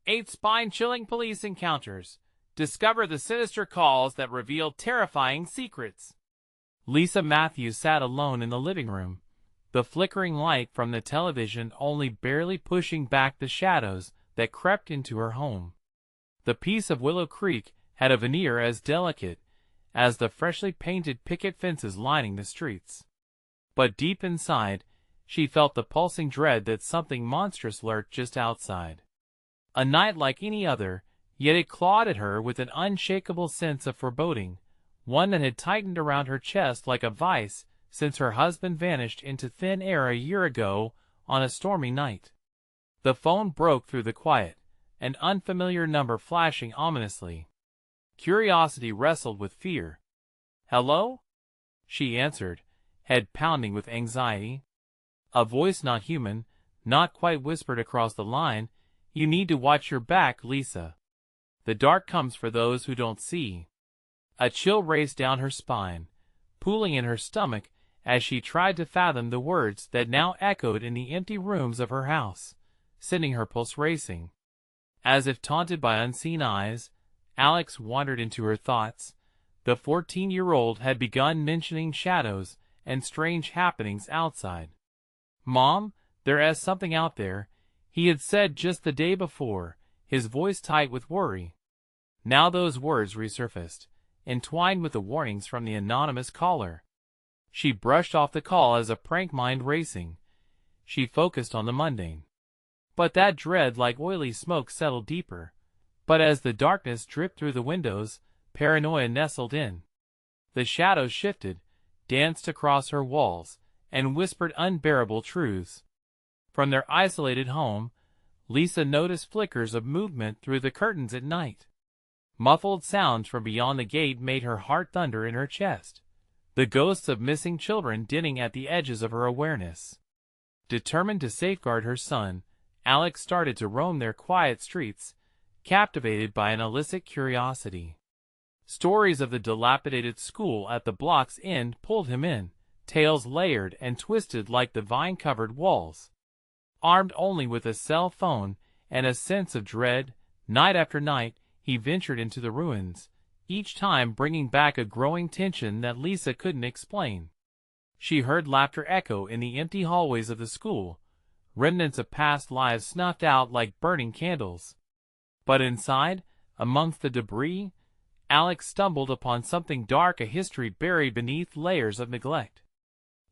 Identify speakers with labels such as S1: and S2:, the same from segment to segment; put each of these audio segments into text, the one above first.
S1: 8 spine-chilling police encounters. Discover the sinister calls that reveal terrifying secrets. Lisa Matthews sat alone in the living room, the flickering light from the television only barely pushing back the shadows that crept into her home. The piece of Willow Creek had a veneer as delicate as the freshly painted picket fences lining the streets. But deep inside, she felt the pulsing dread that something monstrous lurked just outside. A night like any other, yet it clawed at her with an unshakable sense of foreboding, one that had tightened around her chest like a vice since her husband vanished into thin air a year ago on a stormy night. The phone broke through the quiet, an unfamiliar number flashing ominously. Curiosity wrestled with fear. "Hello?" she answered, head pounding with anxiety. A voice not human, not quite whispered across the line, "You need to watch your back, Lisa. The dark comes for those who don't see." A chill raced down her spine, pooling in her stomach as she tried to fathom the words that now echoed in the empty rooms of her house, sending her pulse racing. As if taunted by unseen eyes, Alex wandered into her thoughts. The 14-year-old had begun mentioning shadows and strange happenings outside. "Mom, there's something out there," he had said just the day before, his voice tight with worry. Now those words resurfaced, entwined with the warnings from the anonymous caller. She brushed off the call as a prank mind racing. She focused on the mundane. But that dread like oily smoke settled deeper. But as the darkness dripped through the windows, paranoia nestled in. The shadows shifted, danced across her walls, and whispered unbearable truths. From their isolated home, Lisa noticed flickers of movement through the curtains at night. Muffled sounds from beyond the gate made her heart thunder in her chest, the ghosts of missing children dinning at the edges of her awareness. Determined to safeguard her son, Alex started to roam their quiet streets, captivated by an illicit curiosity. Stories of the dilapidated school at the block's end pulled him in, tales layered and twisted like the vine-covered walls. Armed only with a cell phone and a sense of dread, night after night, he ventured into the ruins, each time bringing back a growing tension that Lisa couldn't explain. She heard laughter echo in the empty hallways of the school, remnants of past lives snuffed out like burning candles. But inside, amongst the debris, Alex stumbled upon something dark, a history buried beneath layers of neglect.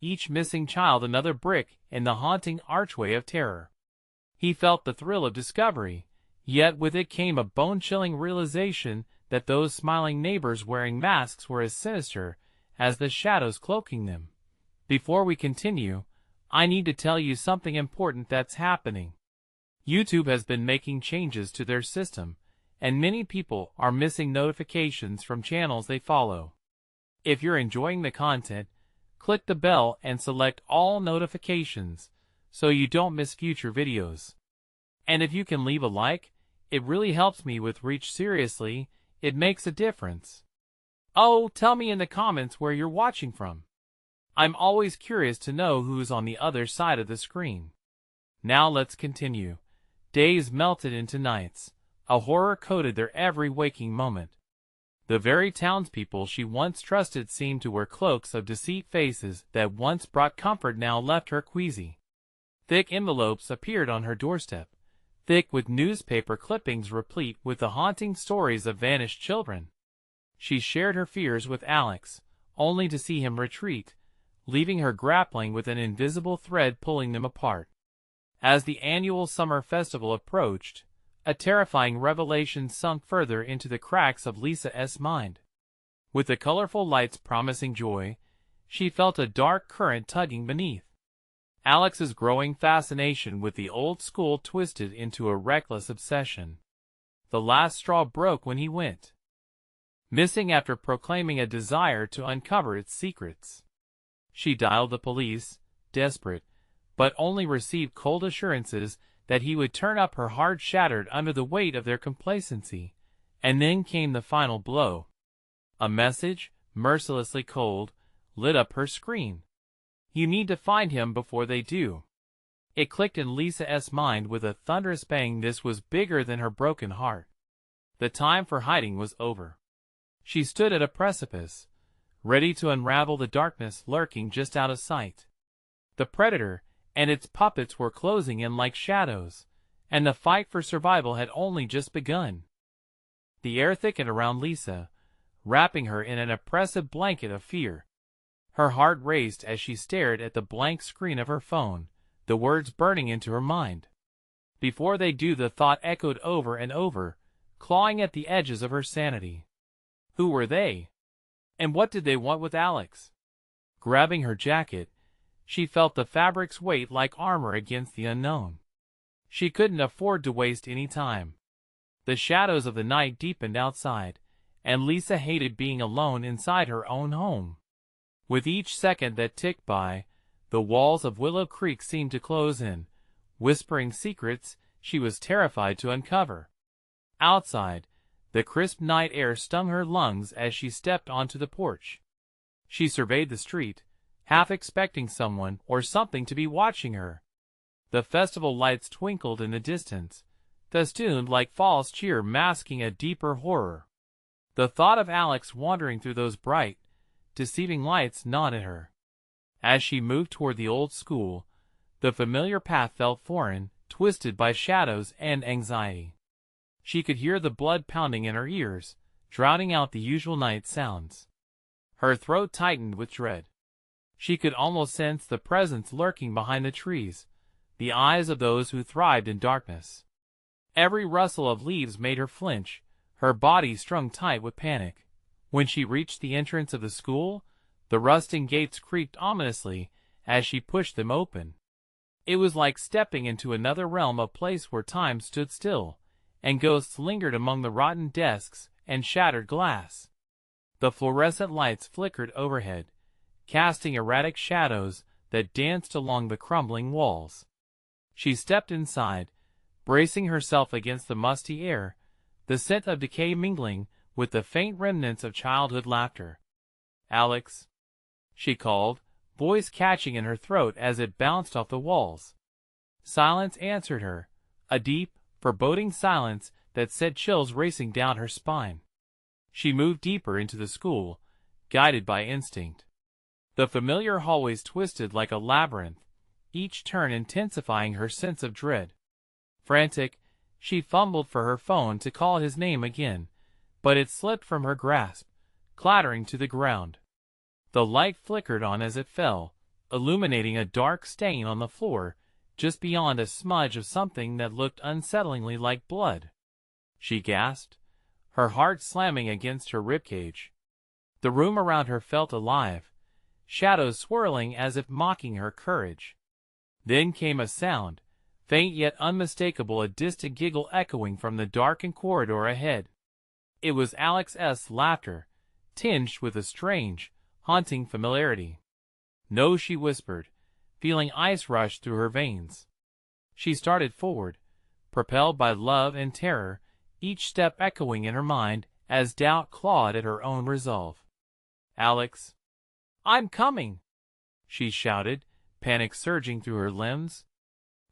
S1: Each missing child another brick in the haunting archway of terror. He felt the thrill of discovery, yet with it came a bone-chilling realization that those smiling neighbors wearing masks were as sinister as the shadows cloaking them. Before we continue, I need to tell you something important that's happening. YouTube has been making changes to their system, and many people are missing notifications from channels they follow. If you're enjoying the content, click the bell and select all notifications so you don't miss future videos. And if you can leave a like, it really helps me with reach. Seriously, it makes a difference. Oh, tell me in the comments where you're watching from. I'm always curious to know who's on the other side of the screen. Now let's continue. Days melted into nights. A horror coated their every waking moment. The very townspeople she once trusted seemed to wear cloaks of deceit. Faces that once brought comfort now left her queasy. Thick envelopes appeared on her doorstep, thick with newspaper clippings replete with the haunting stories of vanished children. She shared her fears with Alex, only to see him retreat, leaving her grappling with an invisible thread pulling them apart. As the annual summer festival approached, a terrifying revelation sunk further into the cracks of Lisa's mind. With the colorful lights promising joy, she felt a dark current tugging beneath. Alex's growing fascination with the old school twisted into a reckless obsession. The last straw broke when he went missing after proclaiming a desire to uncover its secrets. She dialed the police, desperate, but only received cold assurances that he would turn up. Her heart shattered under the weight of their complacency. And then came the final blow. A message, mercilessly cold, lit up her screen. "You need to find him before they do." It clicked in Lisa's mind with a thunderous bang. This was bigger than her broken heart. The time for hiding was over. She stood at a precipice, ready to unravel the darkness lurking just out of sight. The predator and its puppets were closing in like shadows, and the fight for survival had only just begun. The air thickened around Lisa, wrapping her in an oppressive blanket of fear. Her heart raced as she stared at the blank screen of her phone, the words burning into her mind. Before they do, the thought echoed over and over, clawing at the edges of her sanity. Who were they? And what did they want with Alex? Grabbing her jacket, she felt the fabric's weight like armor against the unknown. She couldn't afford to waste any time. The shadows of the night deepened outside, and Lisa hated being alone inside her own home. With each second that ticked by, the walls of Willow Creek seemed to close in, whispering secrets she was terrified to uncover. Outside, the crisp night air stung her lungs as she stepped onto the porch. She surveyed the street, half expecting someone or something to be watching her. The festival lights twinkled in the distance, festooned like false cheer, masking a deeper horror. The thought of Alex wandering through those bright, deceiving lights gnawed at her. As she moved toward the old school, the familiar path felt foreign, twisted by shadows and anxiety. She could hear the blood pounding in her ears, drowning out the usual night sounds. Her throat tightened with dread. She could almost sense the presence lurking behind the trees, the eyes of those who thrived in darkness. Every rustle of leaves made her flinch, her body strung tight with panic. When she reached the entrance of the school, the rusting gates creaked ominously as she pushed them open. It was like stepping into another realm, a place where time stood still, and ghosts lingered among the rotten desks and shattered glass. The fluorescent lights flickered overhead, casting erratic shadows that danced along the crumbling walls. She stepped inside, bracing herself against the musty air, the scent of decay mingling with the faint remnants of childhood laughter. "Alex," she called, voice catching in her throat as it bounced off the walls. Silence answered her, a deep, foreboding silence that sent chills racing down her spine. She moved deeper into the school, guided by instinct. The familiar hallways twisted like a labyrinth, each turn intensifying her sense of dread. Frantic, she fumbled for her phone to call his name again, but it slipped from her grasp, clattering to the ground. The light flickered on as it fell, illuminating a dark stain on the floor, just beyond a smudge of something that looked unsettlingly like blood. She gasped, her heart slamming against her ribcage. The room around her felt alive, shadows swirling as if mocking her courage. Then came a sound, faint yet unmistakable, a distant giggle echoing from the darkened corridor ahead. It was Alex's laughter, tinged with a strange, haunting familiarity. "No," she whispered, feeling ice rush through her veins. She started forward, propelled by love and terror, each step echoing in her mind as doubt clawed at her own resolve. "Alex, I'm coming!" she shouted, panic surging through her limbs.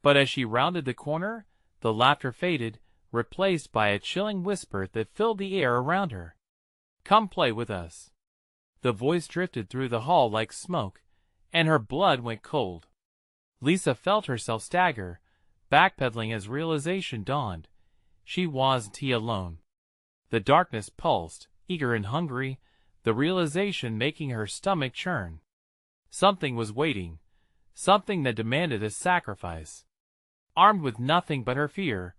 S1: But as she rounded the corner, the laughter faded, replaced by a chilling whisper that filled the air around her. "Come play with us." The voice drifted through the hall like smoke, and her blood went cold. Lisa felt herself stagger, backpedaling as realization dawned. She wasn't alone. The darkness pulsed, eager and hungry, the realization making her stomach churn. Something was waiting, something that demanded a sacrifice. Armed with nothing but her fear,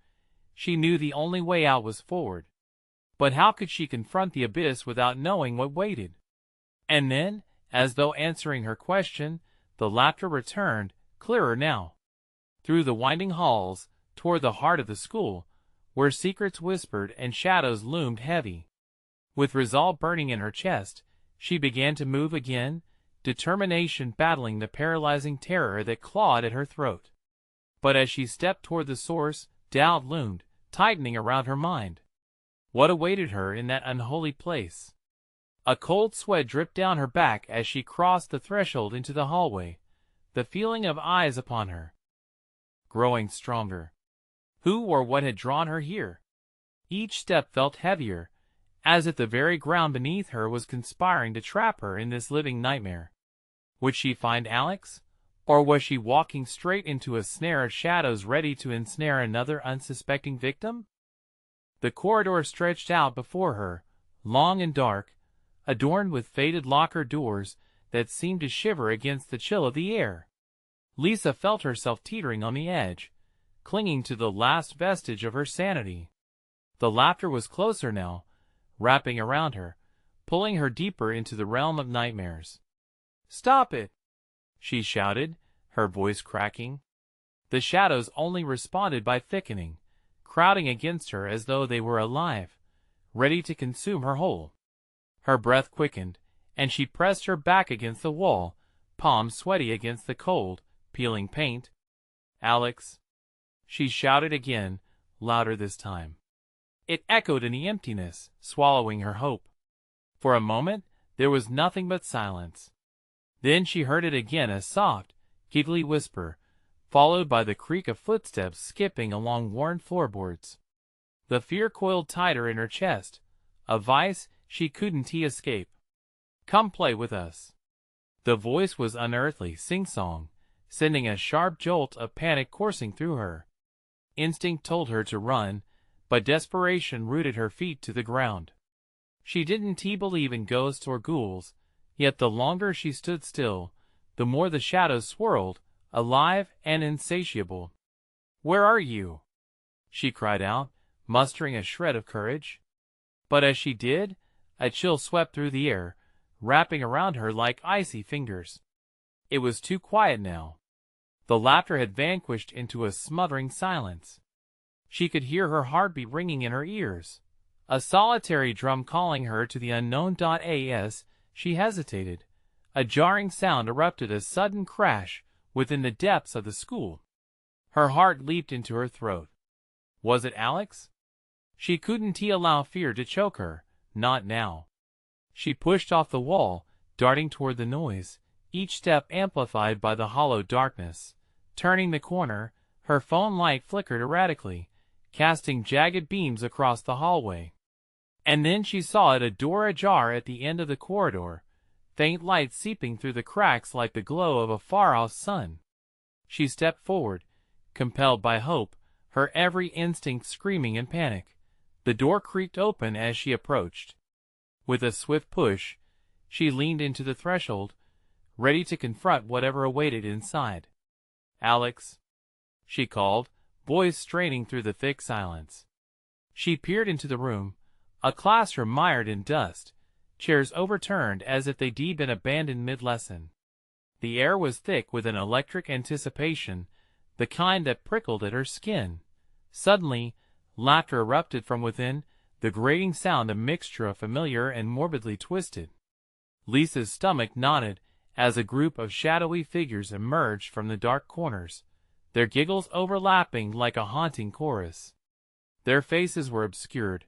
S1: she knew the only way out was forward. But how could she confront the abyss without knowing what waited? And then, as though answering her question, the laughter returned, clearer now. Through the winding halls, toward the heart of the school, where secrets whispered and shadows loomed heavy. With resolve burning in her chest, she began to move again, determination battling the paralyzing terror that clawed at her throat. But as she stepped toward the source, doubt loomed, tightening around her mind. What awaited her in that unholy place? A cold sweat dripped down her back as she crossed the threshold into the hallway, the feeling of eyes upon her. growing stronger. Who or what had drawn her here? Each step felt heavier, as if the very ground beneath her was conspiring to trap her in this living nightmare. Would she find Alex? Or was she walking straight into a snare of shadows ready to ensnare another unsuspecting victim? The corridor stretched out before her, long and dark, adorned with faded locker doors that seemed to shiver against the chill of the air. Lisa felt herself teetering on the edge, clinging to the last vestige of her sanity. The laughter was closer now, wrapping around her, pulling her deeper into the realm of nightmares. "Stop it!" she shouted, her voice cracking. The shadows only responded by thickening, crowding against her as though they were alive, ready to consume her whole. Her breath quickened, and she pressed her back against the wall, palms sweaty against the cold, peeling paint. "Alex!" she shouted again, louder this time. It echoed in the emptiness, swallowing her hope. For a moment, there was nothing but silence. Then she heard it again, a soft, giggly whisper, followed by the creak of footsteps skipping along worn floorboards. The fear coiled tighter in her chest, a vice she couldn't escape. "Come play with us." The voice was unearthly sing-song, sending a sharp jolt of panic coursing through her. Instinct told her to run, but desperation rooted her feet to the ground. She didn't believe in ghosts or ghouls, yet the longer she stood still, the more the shadows swirled, alive and insatiable. "Where are you?" she cried out, mustering a shred of courage. But as she did, a chill swept through the air, wrapping around her like icy fingers. It was too quiet now. The laughter had vanished into a smothering silence. She could hear her heartbeat ringing in her ears, a solitary drum calling her to the unknown. As she hesitated, a jarring sound erupted, a sudden crash within the depths of the school. Her heart leaped into her throat. Was it Alex? She couldn't allow fear to choke her, not now. She pushed off the wall, darting toward the noise, each step amplified by the hollow darkness. Turning the corner, her phone light flickered erratically, casting jagged beams across the hallway. And then she saw it, a door ajar at the end of the corridor, faint light seeping through the cracks like the glow of a far-off sun. She stepped forward, compelled by hope, her every instinct screaming in panic. The door creaked open as she approached. With a swift push, she leaned into the threshold, ready to confront whatever awaited inside. "Alex," she called, voice straining through the thick silence. She peered into the room, a classroom mired in dust, chairs overturned as if they'd been abandoned mid-lesson. The air was thick with an electric anticipation, the kind that prickled at her skin. Suddenly, laughter erupted from within, the grating sound a mixture of familiar and morbidly twisted. Lisa's stomach knotted as a group of shadowy figures emerged from the dark corners, their giggles overlapping like a haunting chorus. Their faces were obscured,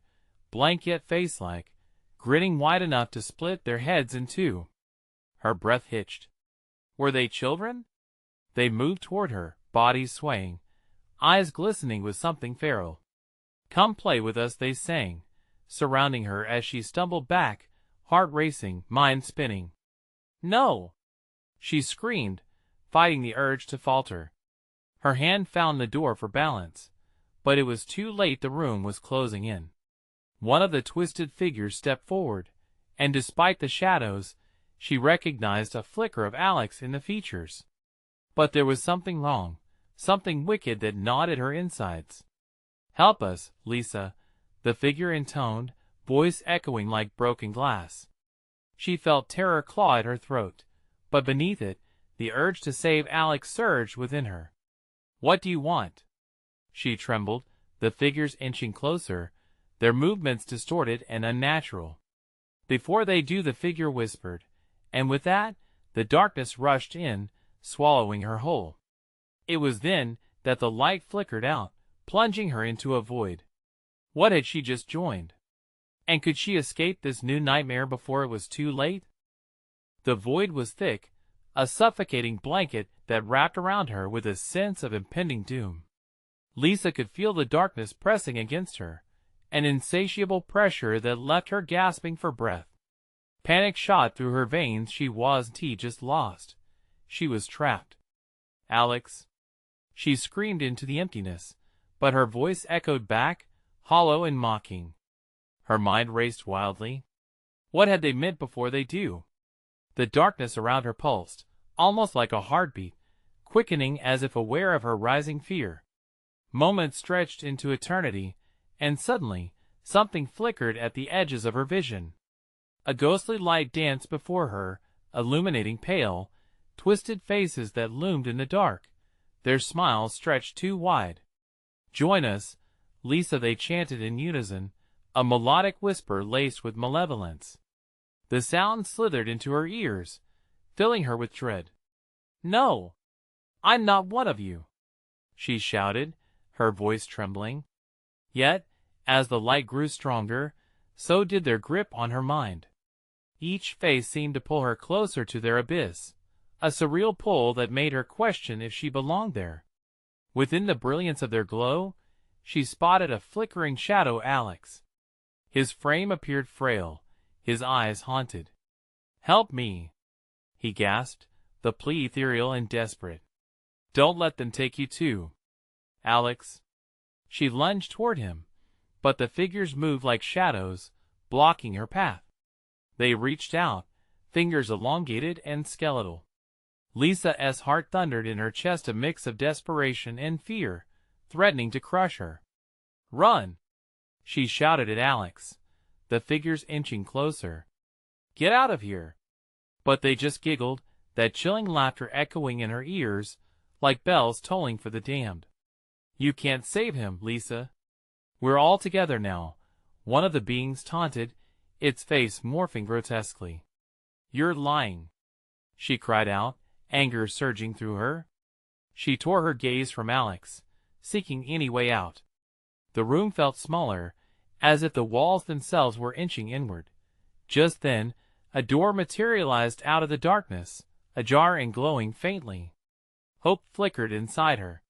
S1: blank yet face-like, grinning wide enough to split their heads in two. Her breath hitched. Were they children? They moved toward her, bodies swaying, eyes glistening with something feral. "Come play with us," they sang, surrounding her as she stumbled back, heart racing, mind spinning. "No!" she screamed, fighting the urge to falter. Her hand found the door for balance, but it was too late. The room was closing in. One of the twisted figures stepped forward, and despite the shadows, she recognized a flicker of Alex in the features. But there was something wrong, something wicked that gnawed at her insides. "Help us, Lisa," the figure intoned, voice echoing like broken glass. She felt terror claw at her throat, but beneath it, the urge to save Alex surged within her. "What do you want?" She trembled, the figures inching closer, their movements distorted and unnatural. "Before they do," the figure whispered, and with that, the darkness rushed in, swallowing her whole. It was then that the light flickered out, plunging her into a void. What had she just joined? And could she escape this new nightmare before it was too late? The void was thick, a suffocating blanket that wrapped around her with a sense of impending doom. Lisa could feel the darkness pressing against her, an insatiable pressure that left her gasping for breath. Panic shot through her veins. She wasn't just lost. She was trapped. "Alex!" She screamed into the emptiness, but her voice echoed back, hollow and mocking. Her mind raced wildly. What had they meant before they do? The darkness around her pulsed, almost like a heartbeat, quickening as if aware of her rising fear. Moments stretched into eternity, and suddenly, something flickered at the edges of her vision. A ghostly light danced before her, illuminating pale, twisted faces that loomed in the dark, their smiles stretched too wide. "Join us, Lisa," they chanted in unison, a melodic whisper laced with malevolence. The sound slithered into her ears, filling her with dread. "No, I'm not one of you," she shouted, her voice trembling. Yet, as the light grew stronger, so did their grip on her mind. Each face seemed to pull her closer to their abyss, a surreal pull that made her question if she belonged there. Within the brilliance of their glow, she spotted a flickering shadow, Alex. His frame appeared frail, his eyes haunted. "Help me," he gasped, the plea ethereal and desperate. "Don't let them take you too, Alex." She lunged toward him, but the figures moved like shadows, blocking her path. They reached out, fingers elongated and skeletal. Lisa's heart thundered in her chest, a mix of desperation and fear, threatening to crush her. "Run!" she shouted at Alex, the figures inching closer. "Get out of here!" But they just giggled, that chilling laughter echoing in her ears, like bells tolling for the damned. "You can't save him, Lisa. We're all together now," one of the beings taunted, its face morphing grotesquely. "You're lying," she cried out, anger surging through her. She tore her gaze from Alex, seeking any way out. The room felt smaller, as if the walls themselves were inching inward. Just then, a door materialized out of the darkness, ajar and glowing faintly. Hope flickered inside her.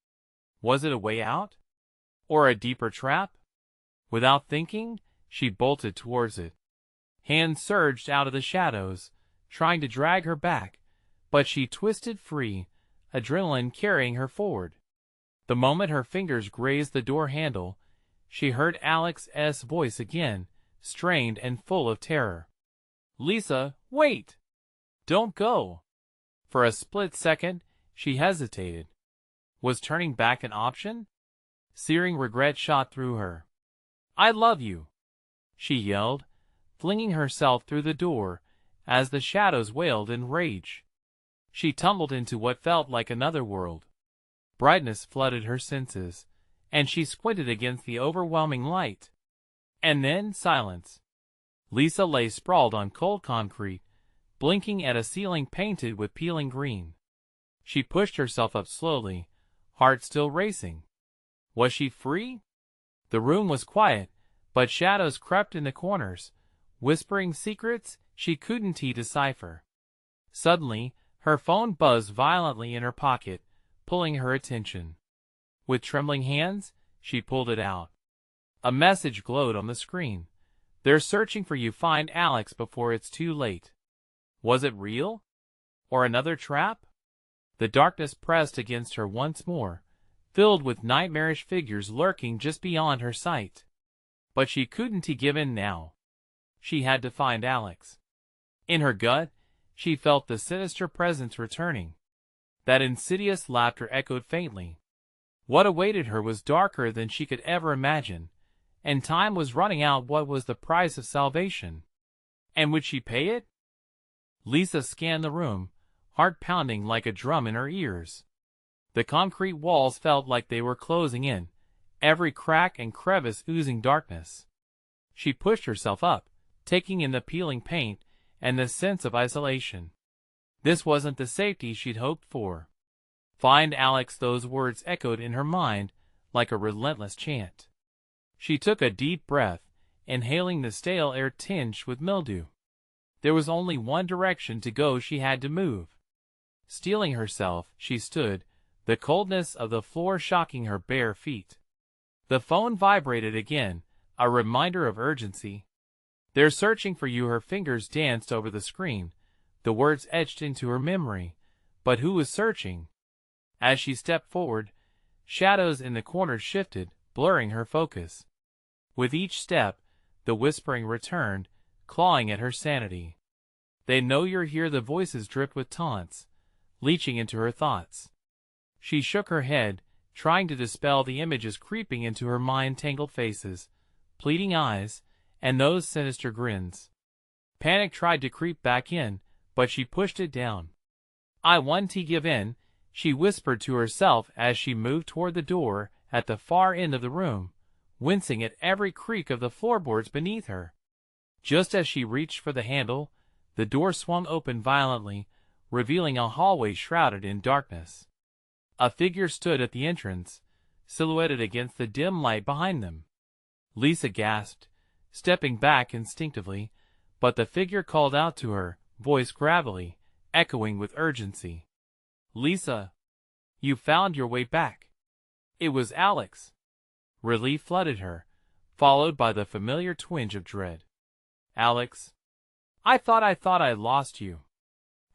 S1: Was it a way out? Or a deeper trap? Without thinking, she bolted towards it. Hands surged out of the shadows, trying to drag her back, but she twisted free, adrenaline carrying her forward. The moment her fingers grazed the door handle, she heard Alex's voice again, strained and full of terror. "Lisa, wait! Don't go!" For a split second, she hesitated. Was turning back an option? Searing regret shot through her. "I love you!" she yelled, flinging herself through the door, as the shadows wailed in rage. She tumbled into what felt like another world. Brightness flooded her senses, and she squinted against the overwhelming light. And then silence. Lisa lay sprawled on cold concrete, blinking at a ceiling painted with peeling green. She pushed herself up slowly, heart still racing. Was she free? The room was quiet, but shadows crept in the corners, whispering secrets she couldn't decipher. Suddenly, her phone buzzed violently in her pocket, pulling her attention. With trembling hands, she pulled it out. A message glowed on the screen. "They're searching for you. Find Alex before it's too late." Was it real? Or another trap? The darkness pressed against her once more, filled with nightmarish figures lurking just beyond her sight. But she couldn't give in now. She had to find Alex. In her gut, she felt the sinister presence returning. That insidious laughter echoed faintly. What awaited her was darker than she could ever imagine, and time was running out. What was the price of salvation? And would she pay it? Lisa scanned the room, heart pounding like a drum in her ears. The concrete walls felt like they were closing in, every crack and crevice oozing darkness. She pushed herself up, taking in the peeling paint and the sense of isolation. This wasn't the safety she'd hoped for. Find Alex, those words echoed in her mind like a relentless chant. She took a deep breath, inhaling the stale air tinged with mildew. There was only one direction to go. She had to move. Steeling herself, she stood, the coldness of the floor shocking her bare feet. The phone vibrated again, a reminder of urgency. "They're searching for you." Her fingers danced over the screen, the words etched into her memory. But who was searching? As she stepped forward, shadows in the corners shifted, blurring her focus. With each step, the whispering returned, clawing at her sanity. "They know you're here." The voices dripped with taunts, leaching into her thoughts. She shook her head, trying to dispel the images creeping into her mind: tangled faces, pleading eyes, and those sinister grins. Panic tried to creep back in, but she pushed it down. "I want to give in," she whispered to herself as she moved toward the door at the far end of the room, wincing at every creak of the floorboards beneath her. Just as she reached for the handle, the door swung open violently, revealing a hallway shrouded in darkness. A figure stood at the entrance, silhouetted against the dim light behind them. Lisa gasped, stepping back instinctively, but the figure called out to her, voice gravelly, echoing with urgency. "Lisa, you found your way back." It was Alex. Relief flooded her, followed by the familiar twinge of dread. "Alex, I thought I lost you."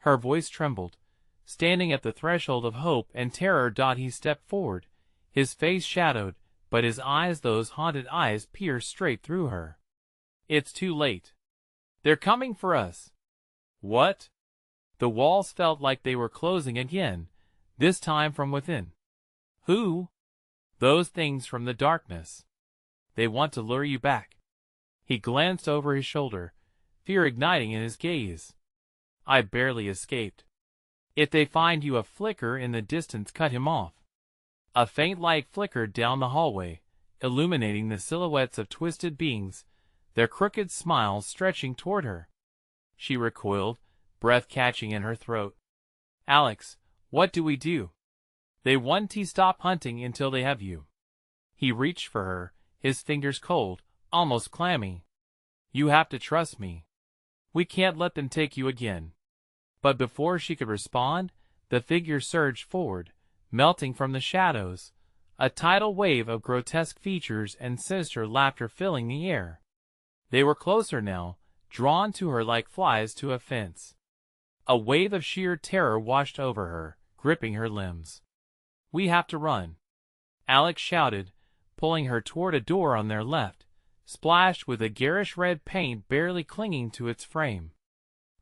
S1: Her voice trembled. Standing at the threshold of hope and terror, he stepped forward, his face shadowed, but his eyes, those haunted eyes, pierced straight through her. "It's too late. They're coming for us." "What?" The walls felt like they were closing again, this time from within. "Who?" "Those things from the darkness. They want to lure you back." He glanced over his shoulder, fear igniting in his gaze. "I barely escaped." "If they find you," a flicker in the distance cut him off. A faint light flickered down the hallway, illuminating the silhouettes of twisted beings, their crooked smiles stretching toward her. She recoiled, breath catching in her throat. "Alex, what do we do?" "They want to stop hunting until they have you." He reached for her, his fingers cold, almost clammy. "You have to trust me. We can't let them take you again." But before she could respond, the figure surged forward, melting from the shadows, a tidal wave of grotesque features and sinister laughter filling the air. They were closer now, drawn to her like flies to a fence. A wave of sheer terror washed over her, gripping her limbs. "We have to run," Alex shouted, pulling her toward a door on their left, splashed with a garish red paint barely clinging to its frame.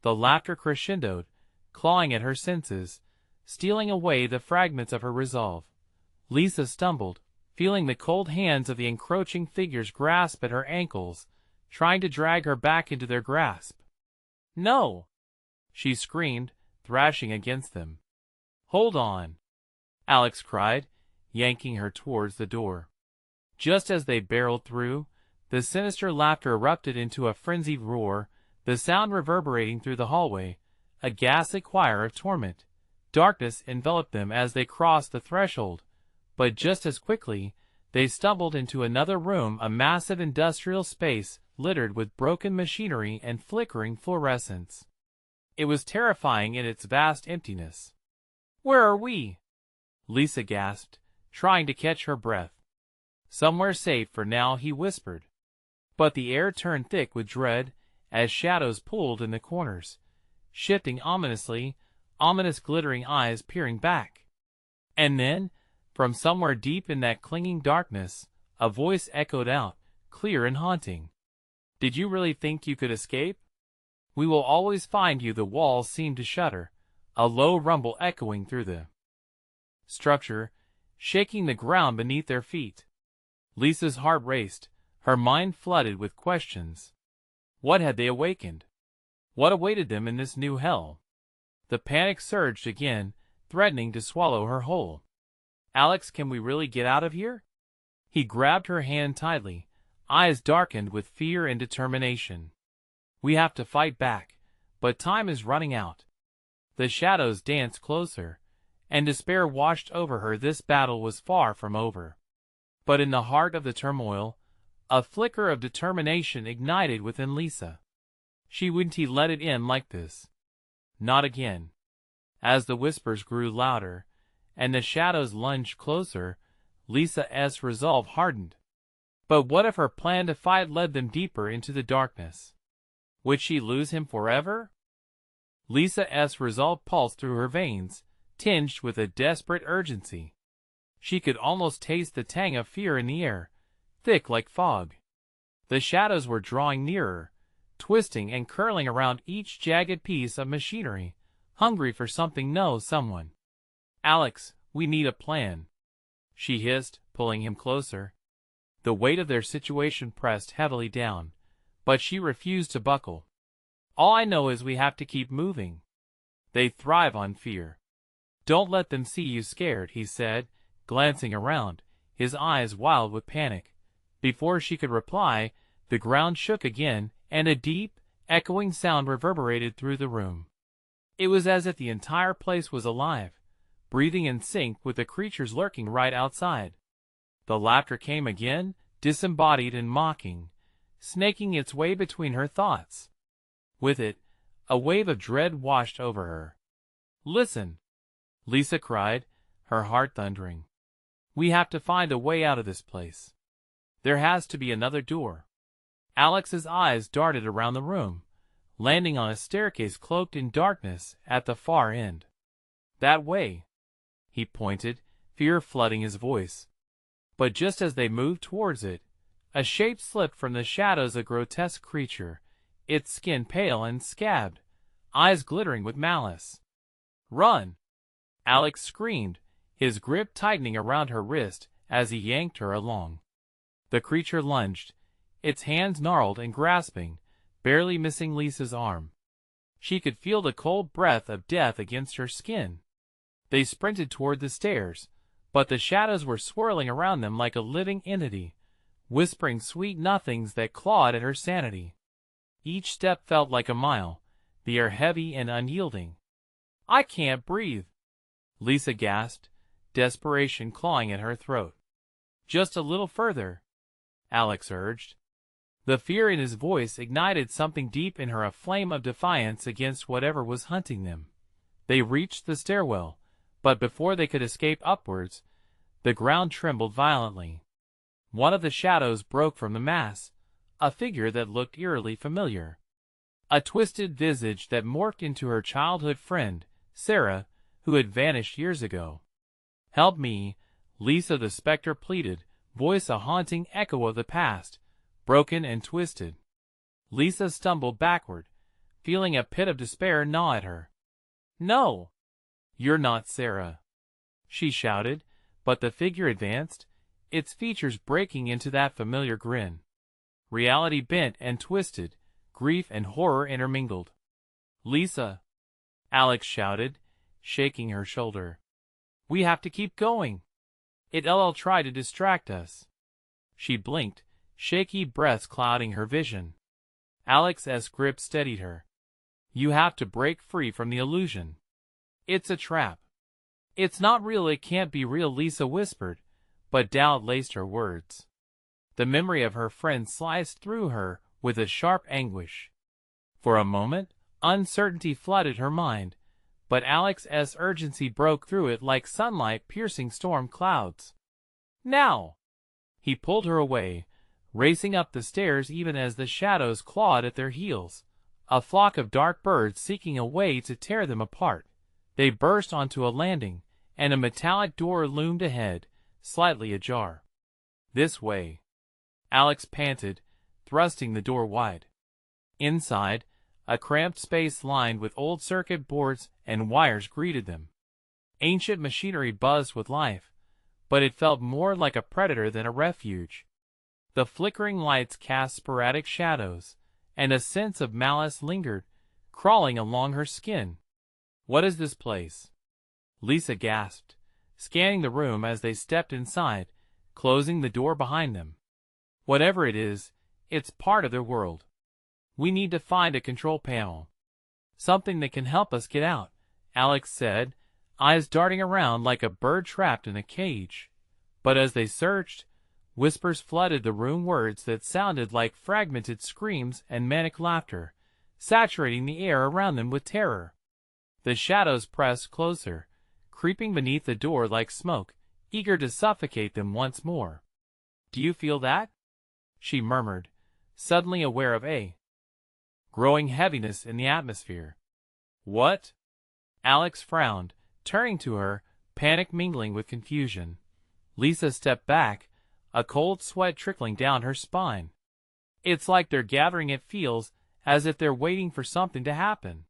S1: The laughter crescendoed, clawing at her senses, stealing away the fragments of her resolve. Lisa stumbled, feeling the cold hands of the encroaching figures grasp at her ankles, trying to drag her back into their grasp. "No!" she screamed, thrashing against them. "Hold on!" Alex cried, yanking her towards the door. Just as they barreled through, the sinister laughter erupted into a frenzied roar, the sound reverberating through the hallway, a ghastly choir of torment. Darkness enveloped them as they crossed the threshold, but just as quickly, they stumbled into another room, a massive industrial space littered with broken machinery and flickering fluorescents. It was terrifying in its vast emptiness. "Where are we?" Lisa gasped, trying to catch her breath. "Somewhere safe for now," he whispered. But the air turned thick with dread as shadows pulled in the corners, shifting ominously, ominous glittering eyes peering back. And then, from somewhere deep in that clinging darkness, a voice echoed out, clear and haunting. "Did you really think you could escape? We will always find you." The walls seemed to shudder, a low rumble echoing through the structure, shaking the ground beneath their feet. Lisa's heart raced, her mind flooded with questions. What had they awakened? What awaited them in this new hell? The panic surged again, threatening to swallow her whole. "Alex, can we really get out of here?" He grabbed her hand tightly, eyes darkened with fear and determination. "We have to fight back, but time is running out." The shadows danced closer, and despair washed over her. This battle was far from over. But in the heart of the turmoil, a flicker of determination ignited within Lisa. She wouldn't let it end like this. Not again. As the whispers grew louder, and the shadows lunged closer, Lisa's resolve hardened. But what if her plan to fight led them deeper into the darkness? Would she lose him forever? Lisa's resolve pulsed through her veins, tinged with a desperate urgency. She could almost taste the tang of fear in the air, thick like fog. The shadows were drawing nearer, twisting and curling around each jagged piece of machinery, hungry for someone. "Alex, we need a plan," she hissed, pulling him closer. The weight of their situation pressed heavily down, but she refused to buckle. "All I know is we have to keep moving. They thrive on fear." "Don't let them see you scared," he said, glancing around, his eyes wild with panic. Before she could reply, the ground shook again, and a deep, echoing sound reverberated through the room. It was as if the entire place was alive, breathing in sync with the creatures lurking right outside. The laughter came again, disembodied and mocking, snaking its way between her thoughts. With it, a wave of dread washed over her. "Listen!" Lisa cried, her heart thundering. "We have to find a way out of this place. There has to be another door." Alex's eyes darted around the room, landing on a staircase cloaked in darkness at the far end. "That way." He pointed, fear flooding his voice. But just as they moved towards it, a shape slipped from the shadows, a grotesque creature, its skin pale and scabbed, eyes glittering with malice. "Run!" Alex screamed, his grip tightening around her wrist as he yanked her along. The creature lunged, its hands gnarled and grasping, barely missing Lisa's arm. She could feel the cold breath of death against her skin. They sprinted toward the stairs, but the shadows were swirling around them like a living entity, whispering sweet nothings that clawed at her sanity. Each step felt like a mile, the air heavy and unyielding. "I can't breathe," Lisa gasped, desperation clawing at her throat. "Just a little further," Alex urged. The fear in his voice ignited something deep in her, a flame of defiance against whatever was hunting them. They reached the stairwell, but before they could escape upwards, the ground trembled violently. One of the shadows broke from the mass, a figure that looked eerily familiar. A twisted visage that morphed into her childhood friend, Sarah, who had vanished years ago. "Help me," Lisa the specter pleaded, voice a haunting echo of the past, broken and twisted. Lisa stumbled backward, feeling a pit of despair gnaw at her. "No! You're not Sarah," she shouted, but the figure advanced, its features breaking into that familiar grin. Reality bent and twisted, grief and horror intermingled. "Lisa!" Alex shouted, shaking her shoulder. "We have to keep going. It'll try to distract us." She blinked, shaky breaths clouding her vision. Alex's grip steadied her. "You have to break free from the illusion. It's a trap." "It's not real, it can't be real," Lisa whispered, but doubt laced her words. The memory of her friend sliced through her with a sharp anguish. For a moment, uncertainty flooded her mind, but Alex's urgency broke through it like sunlight piercing storm clouds. "Now!" He pulled her away, racing up the stairs even as the shadows clawed at their heels, a flock of dark birds seeking a way to tear them apart. They burst onto a landing, and a metallic door loomed ahead, slightly ajar. "This way," Alex panted, thrusting the door wide. Inside, a cramped space lined with old circuit boards and wires greeted them. Ancient machinery buzzed with life, but it felt more like a predator than a refuge. The flickering lights cast sporadic shadows, and a sense of malice lingered, crawling along her skin. "What is this place?" Lisa gasped, scanning the room as they stepped inside, closing the door behind them. "Whatever it is, it's part of their world. We need to find a control panel. Something that can help us get out," Alex said, eyes darting around like a bird trapped in a cage. But as they searched, whispers flooded the room, words that sounded like fragmented screams and manic laughter, saturating the air around them with terror. The shadows pressed closer, creeping beneath the door like smoke, eager to suffocate them once more. "Do you feel that?" she murmured, suddenly aware of a growing heaviness in the atmosphere. "What?" Alex frowned, turning to her, panic mingling with confusion. Lisa stepped back, a cold sweat trickling down her spine. "It's like they're gathering. It feels as if they're waiting for something to happen."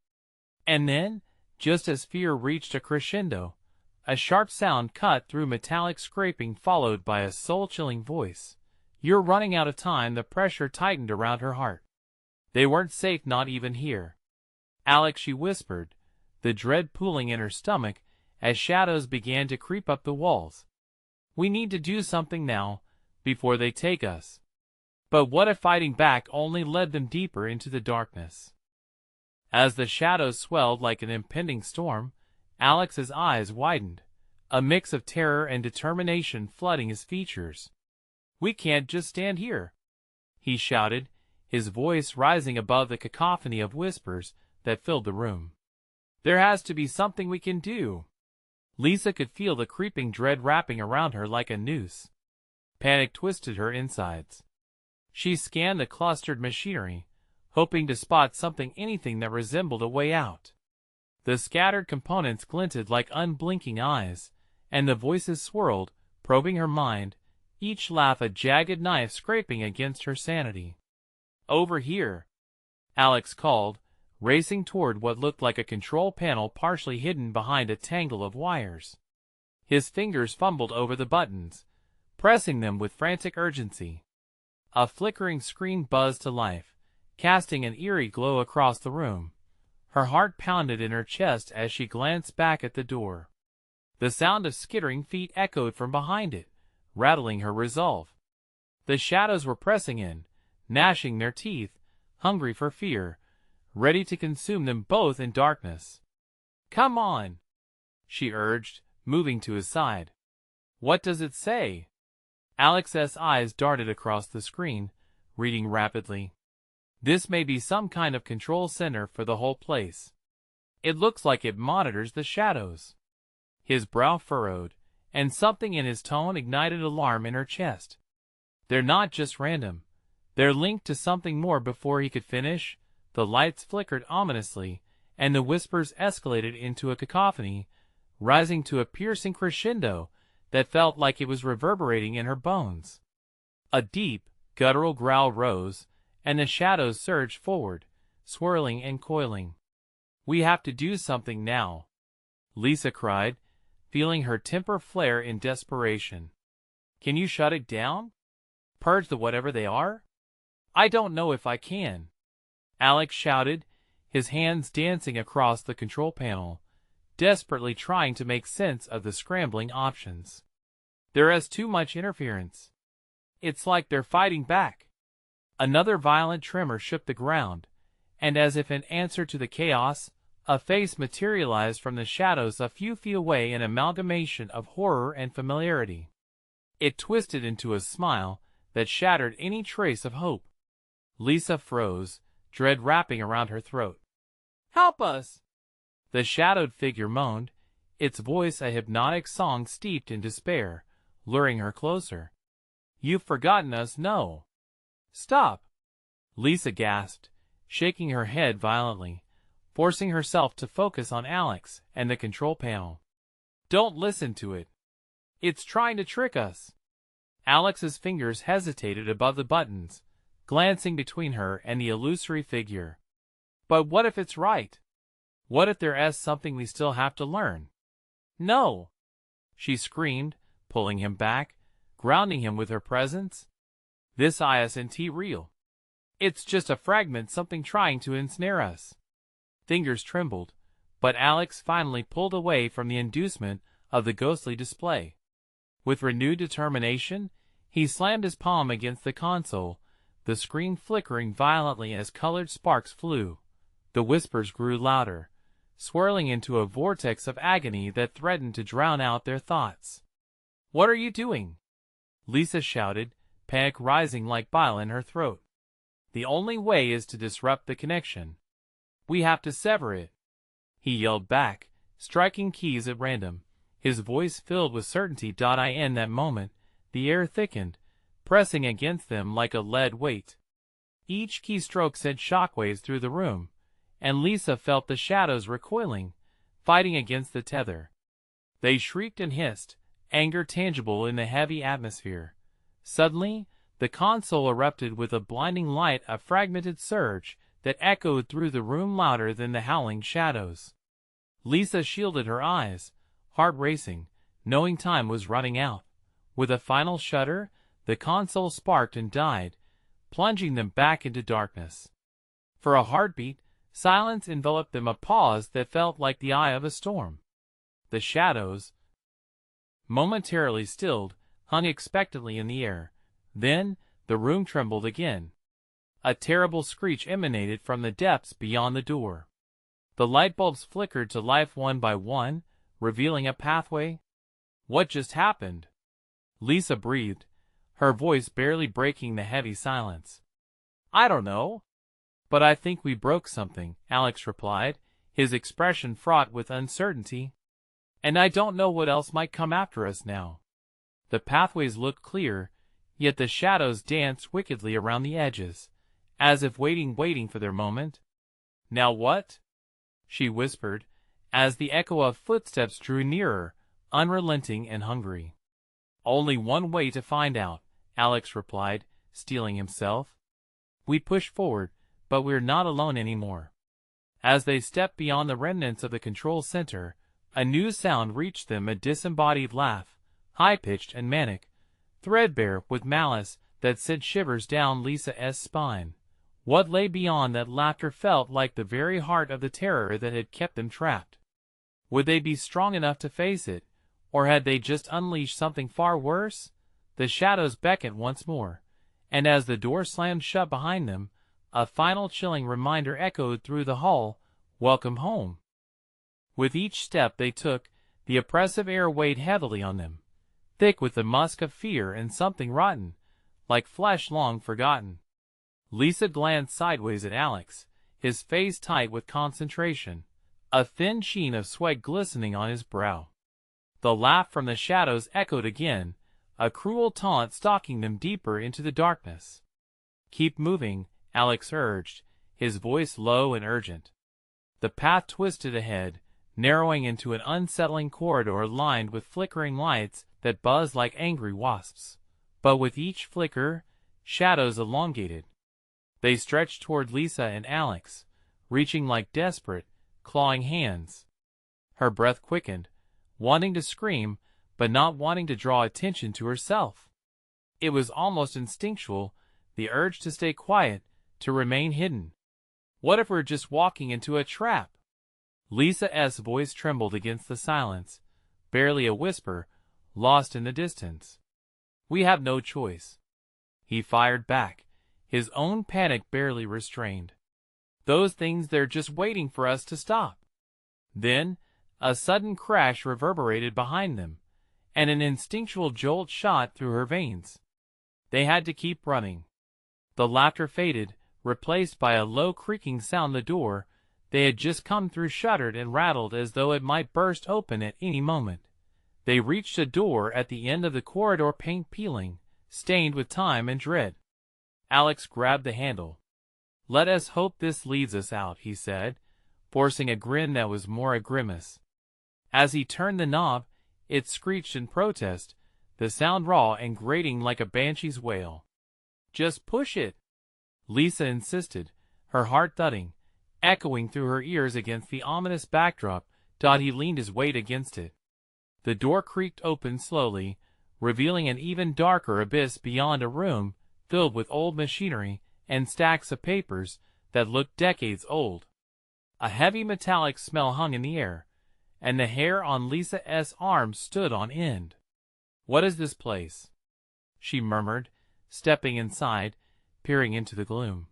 S1: And then, just as fear reached a crescendo, a sharp sound cut through metallic scraping, followed by a soul-chilling voice. "You're running out of time." The pressure tightened around her heart. They weren't safe, not even here. "Alex," she whispered, the dread pooling in her stomach as shadows began to creep up the walls. "We need to do something now, before they take us." But what if fighting back only led them deeper into the darkness? As the shadows swelled like an impending storm, Alex's eyes widened, a mix of terror and determination flooding his features. "We can't just stand here," he shouted, his voice rising above the cacophony of whispers that filled the room. "There has to be something we can do." Lisa could feel the creeping dread wrapping around her like a noose. Panic twisted her insides. She scanned the clustered machinery, hoping to spot something, anything that resembled a way out. The scattered components glinted like unblinking eyes, and the voices swirled, probing her mind, each laugh a jagged knife scraping against her sanity. "Over here," Alex called, racing toward what looked like a control panel partially hidden behind a tangle of wires. His fingers fumbled over the buttons, pressing them with frantic urgency. A flickering screen buzzed to life, casting an eerie glow across the room. Her heart pounded in her chest as she glanced back at the door. The sound of skittering feet echoed from behind it, rattling her resolve. The shadows were pressing in, gnashing their teeth, hungry for fear, ready to consume them both in darkness. "Come on," she urged, moving to his side. "What does it say?" Alex's eyes darted across the screen, reading rapidly. "This may be some kind of control center for the whole place. It looks like it monitors the shadows." His brow furrowed, and something in his tone ignited alarm in her chest. "They're not just random. They're linked to something more." Before he could finish, the lights flickered ominously, and the whispers escalated into a cacophony, rising to a piercing crescendo that felt like it was reverberating in her bones. A deep, guttural growl rose, and the shadows surged forward, swirling and coiling. "We have to do something now," Lisa cried, feeling her temper flare in desperation. "Can you shut it down? Purge the whatever they are?" "I don't know if I can," Alex shouted, his hands dancing across the control panel, desperately trying to make sense of the scrambling options. "There is too much interference. It's like they're fighting back." Another violent tremor shook the ground, and as if in answer to the chaos, a face materialized from the shadows a few feet away, an amalgamation of horror and familiarity. It twisted into a smile that shattered any trace of hope. Lisa froze, dread wrapping around her throat. "Help us!" the shadowed figure moaned, its voice a hypnotic song steeped in despair, luring her closer. "You've forgotten us." "No." "Stop!" Lisa gasped, shaking her head violently, forcing herself to focus on Alex and the control panel. "Don't listen to it. It's trying to trick us." Alex's fingers hesitated above the buttons, glancing between her and the illusory figure. "But what if it's right? What if there's something we still have to learn?" "No!" she screamed, pulling him back, grounding him with her presence. "This isn't real. It's just a fragment, something trying to ensnare us." Fingers trembled, but Alex finally pulled away from the inducement of the ghostly display. With renewed determination, he slammed his palm against the console, the screen flickering violently as colored sparks flew. The whispers grew louder, swirling into a vortex of agony that threatened to drown out their thoughts. "What are you doing?" Lisa shouted, panic rising like bile in her throat. "The only way is to disrupt the connection. We have to sever it." he yelled back, striking keys at random, his voice filled with certainty. In that moment, the air thickened, pressing against them like a lead weight. Each keystroke sent shockwaves through the room, and Lisa felt the shadows recoiling, fighting against the tether. They shrieked and hissed, anger tangible in the heavy atmosphere. Suddenly, the console erupted with a blinding light, a fragmented surge that echoed through the room louder than the howling shadows. Lisa shielded her eyes, heart racing, knowing time was running out. With a final shudder, the console sparked and died, plunging them back into darkness. For a heartbeat, silence enveloped them, a pause that felt like the eye of a storm. The shadows, momentarily stilled, hung expectantly in the air. Then, the room trembled again. A terrible screech emanated from the depths beyond the door. The light bulbs flickered to life one by one, revealing a pathway. What just happened? Lisa breathed, her voice barely breaking the heavy silence. I don't know. But I think we broke something, Alex replied, his expression fraught with uncertainty. And I don't know what else might come after us now. The pathways looked clear, yet the shadows danced wickedly around the edges, as if waiting for their moment. Now what? She whispered, as the echo of footsteps drew nearer, unrelenting and hungry. Only one way to find out, Alex replied, steeling himself. We push forward, but we're not alone anymore. As they stepped beyond the remnants of the control center, a new sound reached them, a disembodied laugh, high-pitched and manic, threadbare with malice that sent shivers down Lisa's spine. What lay beyond that laughter felt like the very heart of the terror that had kept them trapped. Would they be strong enough to face it, or had they just unleashed something far worse? The shadows beckoned once more, and as the door slammed shut behind them, a final chilling reminder echoed through the hall, welcome home. With each step they took, the oppressive air weighed heavily on them, thick with the musk of fear and something rotten, like flesh long forgotten. Lisa glanced sideways at Alex, his face tight with concentration, a thin sheen of sweat glistening on his brow. The laugh from the shadows echoed again, a cruel taunt stalking them deeper into the darkness. Keep moving, Alex urged, his voice low and urgent. The path twisted ahead, narrowing into an unsettling corridor lined with flickering lights that buzzed like angry wasps. But with each flicker, shadows elongated. They stretched toward Lisa and Alex, reaching like desperate, clawing hands. Her breath quickened, wanting to scream, but not wanting to draw attention to herself. It was almost instinctual, the urge to stay quiet, to remain hidden. What if we're just walking into a trap? Lisa's voice trembled against the silence, barely a whisper, lost in the distance. We have no choice. He fired back, his own panic barely restrained. Those things, they're just waiting for us to stop. Then, a sudden crash reverberated behind them, and an instinctual jolt shot through her veins. They had to keep running. The laughter faded, replaced by a low creaking sound. The door they had just come through shuddered and rattled as though it might burst open at any moment. They reached a door at the end of the corridor, paint peeling, stained with time and dread. Alex grabbed the handle. Let us hope this leads us out, he said, forcing a grin that was more a grimace. As he turned the knob, it screeched in protest, the sound raw and grating like a banshee's wail. Just push it, Lisa insisted, her heart thudding, echoing through her ears against the ominous backdrop. He leaned his weight against it. The door creaked open slowly, revealing an even darker abyss beyond, a room filled with old machinery and stacks of papers that looked decades old. A heavy metallic smell hung in the air, and the hair on Lisa's arms stood on end. What is this place? She murmured, stepping inside, peering into the gloom.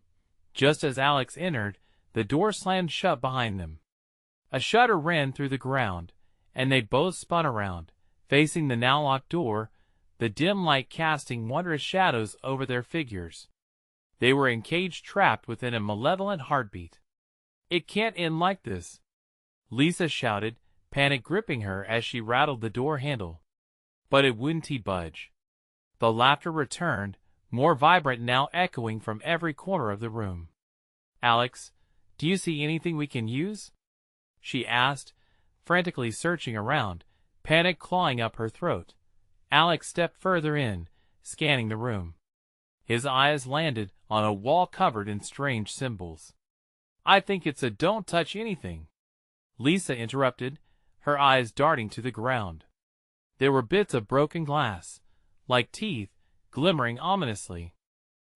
S1: Just as Alex entered, the door slammed shut behind them. A shudder ran through the ground, and they both spun around, facing the now locked door, the dim light casting wondrous shadows over their figures. They were encaged, trapped within a malevolent heartbeat. It can't end like this. Lisa shouted, panic gripping her as she rattled the door handle. But it wouldn't budge. The laughter returned, more vibrant now, echoing from every corner of the room. "Alex, do you see anything we can use?" she asked, frantically searching around, panic clawing up her throat. Alex stepped further in, scanning the room. His eyes landed on a wall covered in strange symbols. "I think it's a don't touch anything," Lisa interrupted, her eyes darting to the ground. There were bits of broken glass, like teeth, glimmering ominously.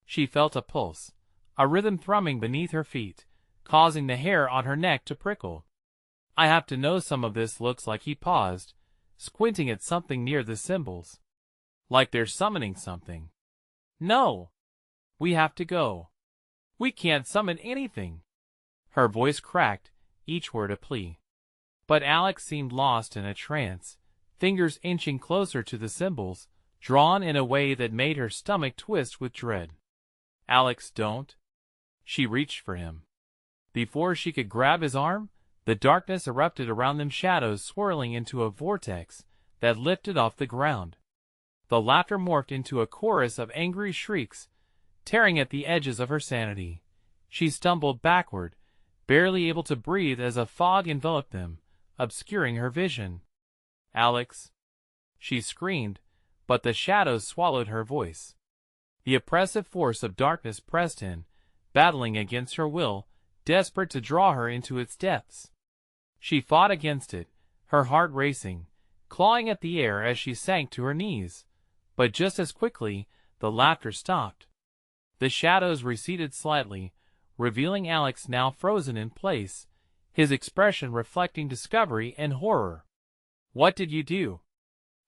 S1: She felt a pulse, a rhythm thrumming beneath her feet, causing the hair on her neck to prickle. "I have to know some of this looks like." He paused, squinting at something near the symbols. "Like they're summoning something." "No. We have to go. We can't summon anything." Her voice cracked, each word a plea. But Alex seemed lost in a trance, fingers inching closer to the symbols, drawn in a way that made her stomach twist with dread. "Alex, don't." She reached for him. Before she could grab his arm, the darkness erupted around them, shadows swirling into a vortex that lifted off the ground. The laughter morphed into a chorus of angry shrieks, tearing at the edges of her sanity. She stumbled backward, barely able to breathe as a fog enveloped them, obscuring her vision. "Alex!" she screamed, but the shadows swallowed her voice. The oppressive force of darkness pressed in, battling against her will, desperate to draw her into its depths. She fought against it, her heart racing, clawing at the air as she sank to her knees. But just as quickly, the laughter stopped. The shadows receded slightly, revealing Alex now frozen in place, his expression reflecting discovery and horror. "What did you do?"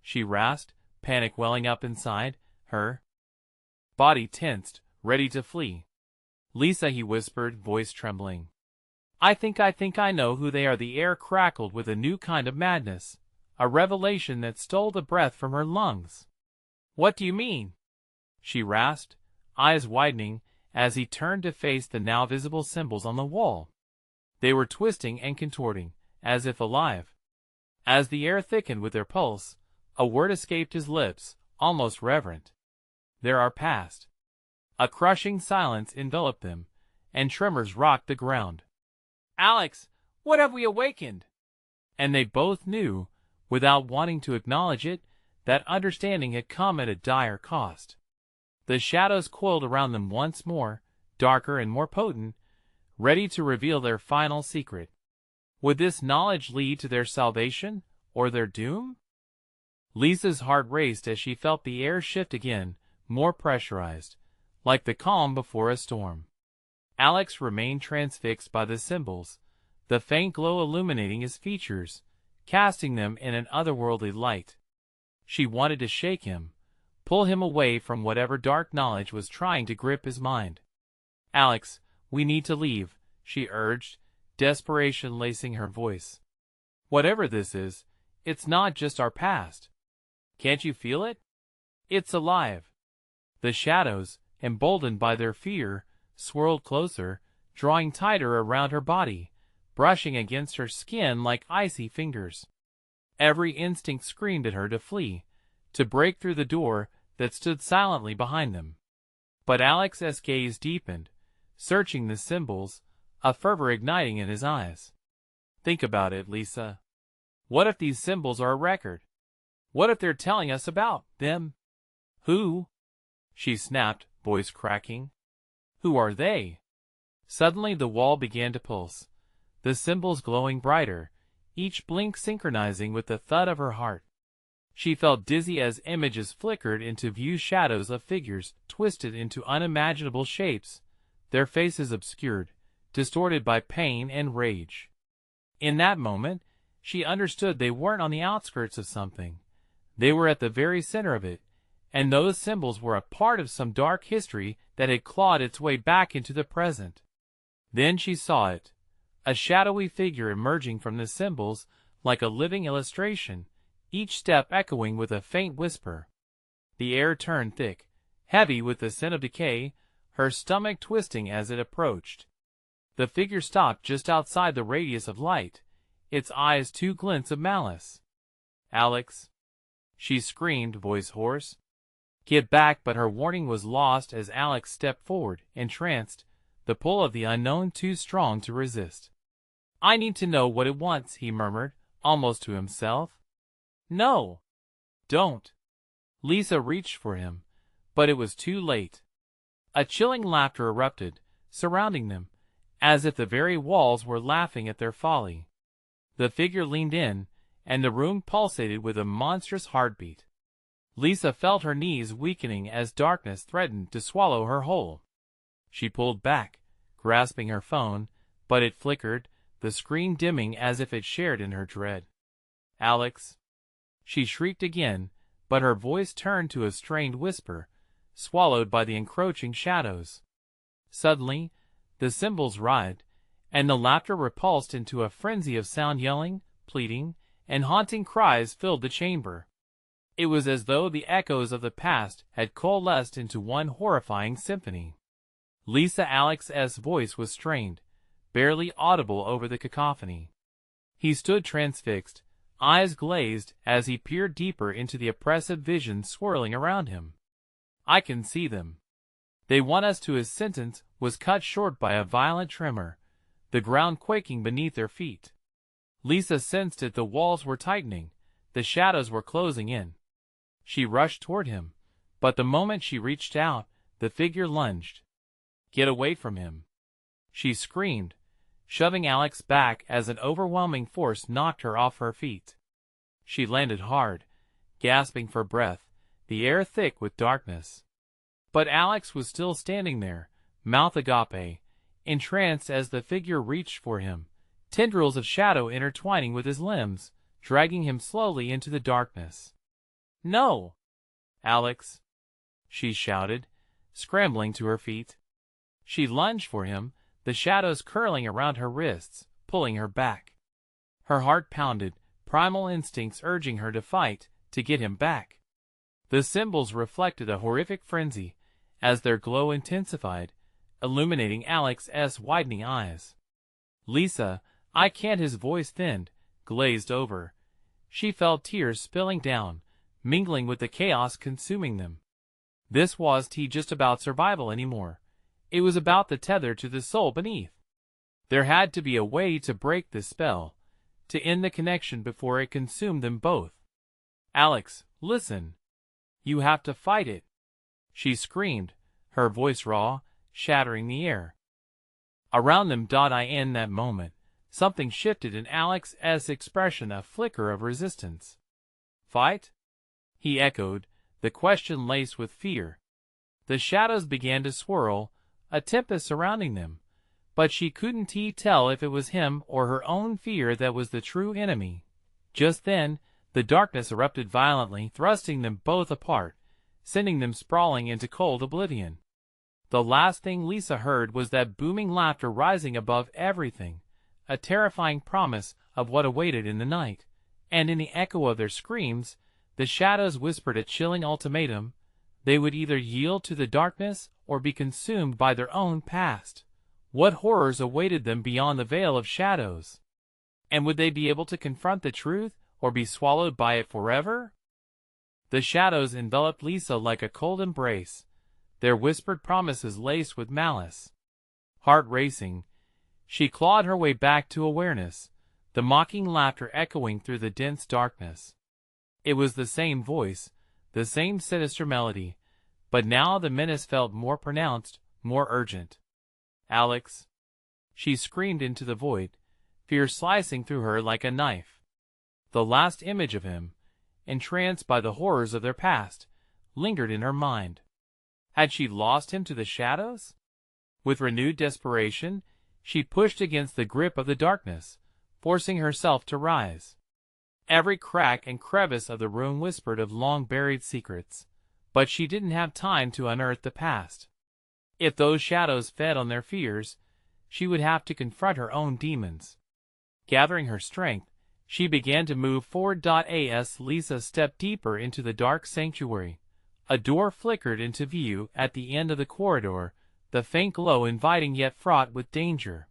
S1: she rasped, panic welling up inside her. Body tensed, ready to flee. "Lisa," he whispered, voice trembling. I think I know who they are." The air crackled with a new kind of madness, a revelation that stole the breath from her lungs. "What do you mean?" she rasped, eyes widening as he turned to face the now visible symbols on the wall. They were twisting and contorting, as if alive. As the air thickened with their pulse, a word escaped his lips, almost reverent. "There are past." A crushing silence enveloped them, and tremors rocked the ground. "Alex, what have we awakened?" And they both knew, without wanting to acknowledge it, that understanding had come at a dire cost. The shadows coiled around them once more, darker and more potent, ready to reveal their final secret. Would this knowledge lead to their salvation, or their doom? Lisa's heart raced as she felt the air shift again, more pressurized, like the calm before a storm. Alex remained transfixed by the symbols, the faint glow illuminating his features, casting them in an otherworldly light. She wanted to shake him, pull him away from whatever dark knowledge was trying to grip his mind. "Alex, we need to leave," she urged, desperation lacing her voice. "Whatever this is, it's not just our past. Can't you feel it? It's alive." The shadows, emboldened by their fear, swirled closer, drawing tighter around her body, brushing against her skin like icy fingers. Every instinct screamed at her to flee, to break through the door that stood silently behind them. But Alex's gaze deepened, searching the symbols, a fervor igniting in his eyes. "Think about it, Lisa. What if these symbols are a record? What if they're telling us about them?" "Who?" she snapped, voice cracking. "Who are they?" Suddenly the wall began to pulse, the symbols glowing brighter, each blink synchronizing with the thud of her heart. She felt dizzy as images flickered into view, shadows of figures twisted into unimaginable shapes, their faces obscured, distorted by pain and rage. In that moment, she understood they weren't on the outskirts of something. They were at the very center of it, and those symbols were a part of some dark history that had clawed its way back into the present. Then she saw it, a shadowy figure emerging from the symbols like a living illustration, each step echoing with a faint whisper. The air turned thick, heavy with the scent of decay, her stomach twisting as it approached. The figure stopped just outside the radius of light, its eyes two glints of malice. "Alex!" she screamed, voice hoarse. "Get back!" But her warning was lost as Alex stepped forward, entranced, the pull of the unknown too strong to resist. "I need to know what it wants," he murmured, almost to himself. "No! Don't!" Lisa reached for him, but it was too late. A chilling laughter erupted, surrounding them, as if the very walls were laughing at their folly. The figure leaned in, and the room pulsated with a monstrous heartbeat. Lisa felt her knees weakening as darkness threatened to swallow her whole. She pulled back, grasping her phone, but it flickered, the screen dimming as if it shared in her dread. "Alex!" She shrieked again, but her voice turned to a strained whisper, swallowed by the encroaching shadows. Suddenly, the cymbals writhed, and the laughter repulsed into a frenzy of sound. Yelling, pleading, and haunting cries filled the chamber. It was as though the echoes of the past had coalesced into one horrifying symphony. Alex's voice was strained, barely audible over the cacophony. He stood transfixed, eyes glazed as he peered deeper into the oppressive visions swirling around him. "I can see them. They want us to." His sentence was cut short by a violent tremor, the ground quaking beneath their feet. Lisa sensed it. The walls were tightening, the shadows were closing in. She rushed toward him, but the moment she reached out, the figure lunged. "Get away from him!" she screamed, shoving Alex back as an overwhelming force knocked her off her feet. She landed hard, gasping for breath, the air thick with darkness. But Alex was still standing there, mouth agape, entranced as the figure reached for him, tendrils of shadow intertwining with his limbs, dragging him slowly into the darkness. "No! Alex!" she shouted, scrambling to her feet. She lunged for him, the shadows curling around her wrists, pulling her back. Her heart pounded, primal instincts urging her to fight, to get him back. The symbols reflected a horrific frenzy, as their glow intensified, illuminating Alex's widening eyes. "Lisa, I can't." His voice thinned, glazed over. She felt tears spilling down, mingling with the chaos consuming them. This wasn't just about survival anymore. It was about the tether to the soul beneath. There had to be a way to break this spell, to end the connection before it consumed them both. "Alex, listen. You have to fight it," she screamed, her voice raw, shattering the air. Around them. In that moment, something shifted in Alex's expression, a flicker of resistance. "Fight?" he echoed, the question laced with fear. The shadows began to swirl, a tempest surrounding them, but she couldn't tell if it was him or her own fear that was the true enemy. Just then, the darkness erupted violently, thrusting them both apart, sending them sprawling into cold oblivion. The last thing Lisa heard was that booming laughter rising above everything, a terrifying promise of what awaited in the night, and in the echo of their screams, the shadows whispered a chilling ultimatum. They would either yield to the darkness or be consumed by their own past. What horrors awaited them beyond the veil of shadows? And would they be able to confront the truth or be swallowed by it forever? The shadows enveloped Lisa like a cold embrace, their whispered promises laced with malice. Heart racing, she clawed her way back to awareness, the mocking laughter echoing through the dense darkness. It was the same voice, the same sinister melody, but now the menace felt more pronounced, more urgent. "Alex!" she screamed into the void, fear slicing through her like a knife. The last image of him, entranced by the horrors of their past, lingered in her mind. Had she lost him to the shadows? With renewed desperation, she pushed against the grip of the darkness, forcing herself to rise. Every crack and crevice of the room whispered of long-buried secrets, but she didn't have time to unearth the past. If those shadows fed on their fears, she would have to confront her own demons. Gathering her strength, she began to move forward. As Lisa stepped deeper into the dark sanctuary, a door flickered into view at the end of the corridor, the faint glow inviting yet fraught with danger.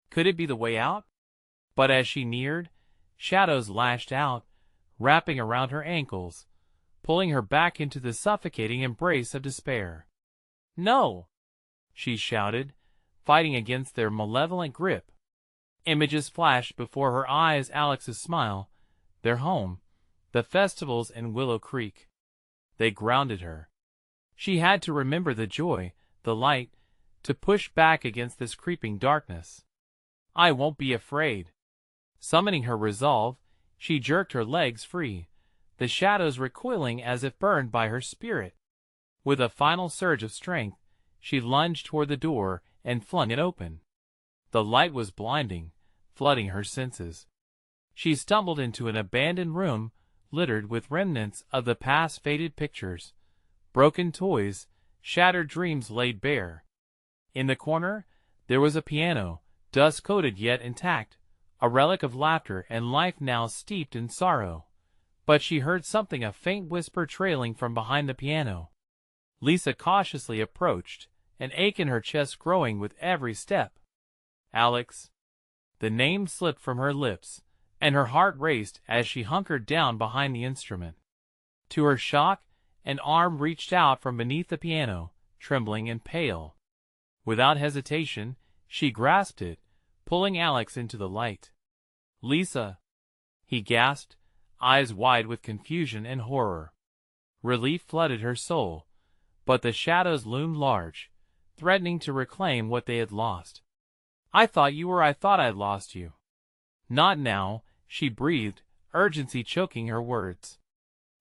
S1: Could it be the way out? But as she neared, shadows lashed out, wrapping around her ankles, pulling her back into the suffocating embrace of despair. "No!" she shouted, fighting against their malevolent grip. Images flashed before her eyes: Alex's smile, their home, the festivals in Willow Creek. They grounded her. She had to remember the joy, the light, to push back against this creeping darkness. "I won't be afraid." Summoning her resolve, she jerked her legs free, the shadows recoiling as if burned by her spirit. With a final surge of strength, she lunged toward the door and flung it open. The light was blinding, flooding her senses. She stumbled into an abandoned room littered with remnants of the past, faded pictures, broken toys, shattered dreams laid bare. In the corner, there was a piano, dust-coated yet intact, a relic of laughter and life now steeped in sorrow. But she heard something, a faint whisper trailing from behind the piano. Lisa cautiously approached, an ache in her chest growing with every step. "Alex." The name slipped from her lips, and her heart raced as she hunkered down behind the instrument. To her shock, an arm reached out from beneath the piano, trembling and pale. Without hesitation, she grasped it, pulling Alex into the light. "Lisa!" he gasped, eyes wide with confusion and horror. Relief flooded her soul, but the shadows loomed large, threatening to reclaim what they had lost. I thought I'd lost you." "Not now," she breathed, urgency choking her words.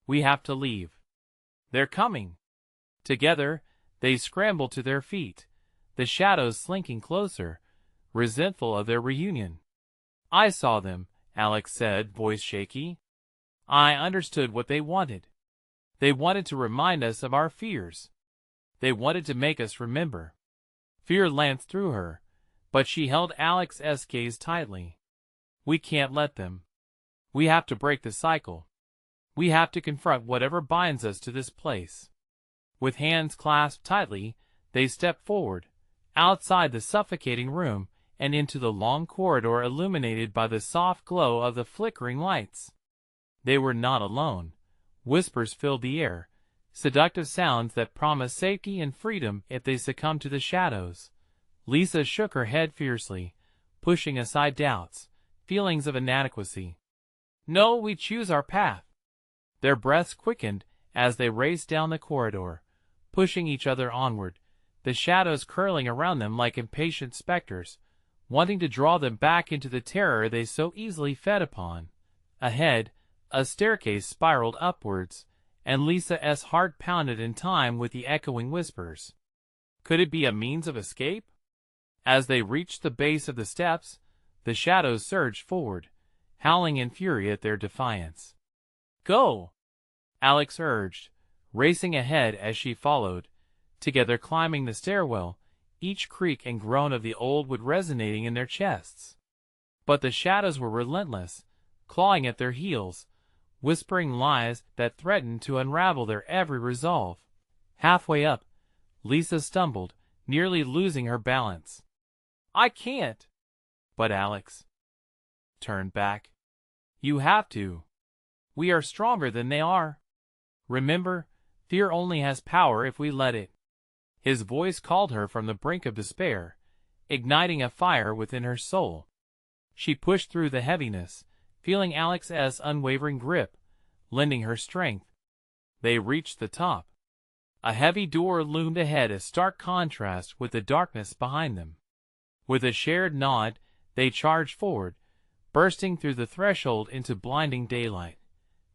S1: "We have to leave. They're coming." Together, they scrambled to their feet, the shadows slinking closer, resentful of their reunion. "I saw them," Alex said, voice shaky. "I understood what they wanted. They wanted to remind us of our fears. They wanted to make us remember." Fear lanced through her, but she held Alex's gaze tightly. "We can't let them. We have to break the cycle. We have to confront whatever binds us to this place." With hands clasped tightly, they stepped forward, outside the suffocating room and into the long corridor illuminated by the soft glow of the flickering lights. They were not alone. Whispers filled the air, seductive sounds that promised safety and freedom if they succumbed to the shadows. Lisa shook her head fiercely, pushing aside doubts, feelings of inadequacy. "No, we choose our path." Their breaths quickened as they raced down the corridor, pushing each other onward, the shadows curling around them like impatient specters, wanting to draw them back into the terror they so easily fed upon. Ahead, a staircase spiraled upwards, and Lisa's heart pounded in time with the echoing whispers. Could it be a means of escape? As they reached the base of the steps, the shadows surged forward, howling in fury at their defiance. "Go!" Alex urged, racing ahead as she followed, together climbing the stairwell, each creak and groan of the old wood resonating in their chests. But the shadows were relentless, clawing at their heels, whispering lies that threatened to unravel their every resolve. Halfway up, Lisa stumbled, nearly losing her balance. "I can't." But Alex turned back. "You have to. We are stronger than they are. Remember, fear only has power if we let it." His voice called her from the brink of despair, igniting a fire within her soul. She pushed through the heaviness, feeling Alex's unwavering grip, lending her strength. They reached the top. A heavy door loomed ahead, a stark contrast with the darkness behind them. With a shared nod, they charged forward, bursting through the threshold into blinding daylight.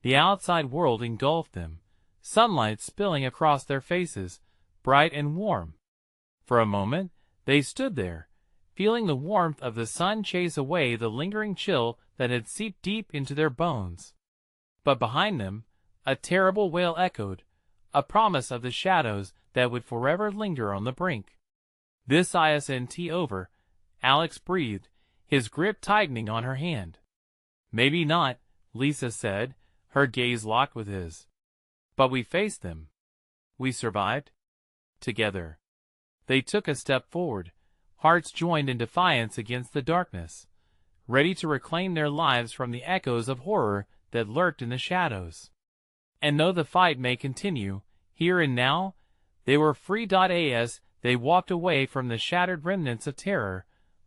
S1: The outside world engulfed them, sunlight spilling across their faces, bright and warm. For a moment, they stood there, feeling the warmth of the sun chase away the lingering chill that had seeped deep into their bones. But behind them, a terrible wail echoed, a promise of the shadows that would forever linger on the brink. This isn't over, Alex breathed, his grip tightening on her hand. "Maybe not," Lisa said, her gaze locked with his. "But we faced them. We survived. Together." They took a step forward, hearts joined in defiance against the darkness. ready to reclaim their lives from the echoes of horror that lurked in the shadows. And though the fight may continue, here and now, they were free. As they walked away from the shattered remnants of terror,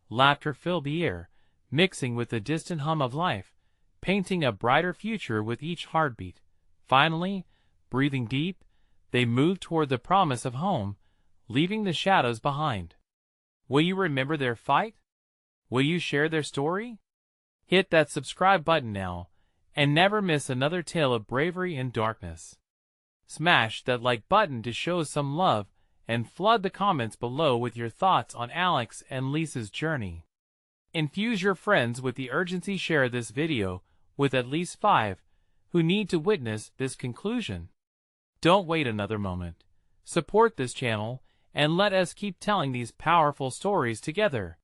S1: laughter filled the air, mixing with the distant hum of life, painting a brighter future with each heartbeat. Finally, breathing deep, they moved toward the promise of home, leaving the shadows behind. Will you remember their fight? Will you share their story? Hit that subscribe button now, and never miss another tale of bravery in darkness. Smash that like button to show some love, and flood the comments below with your thoughts on Alex and Lisa's journey. Infuse your friends with the urgency. Share this video with at least 5 who need to witness this conclusion. Don't wait another moment. Support this channel, and let us keep telling these powerful stories together.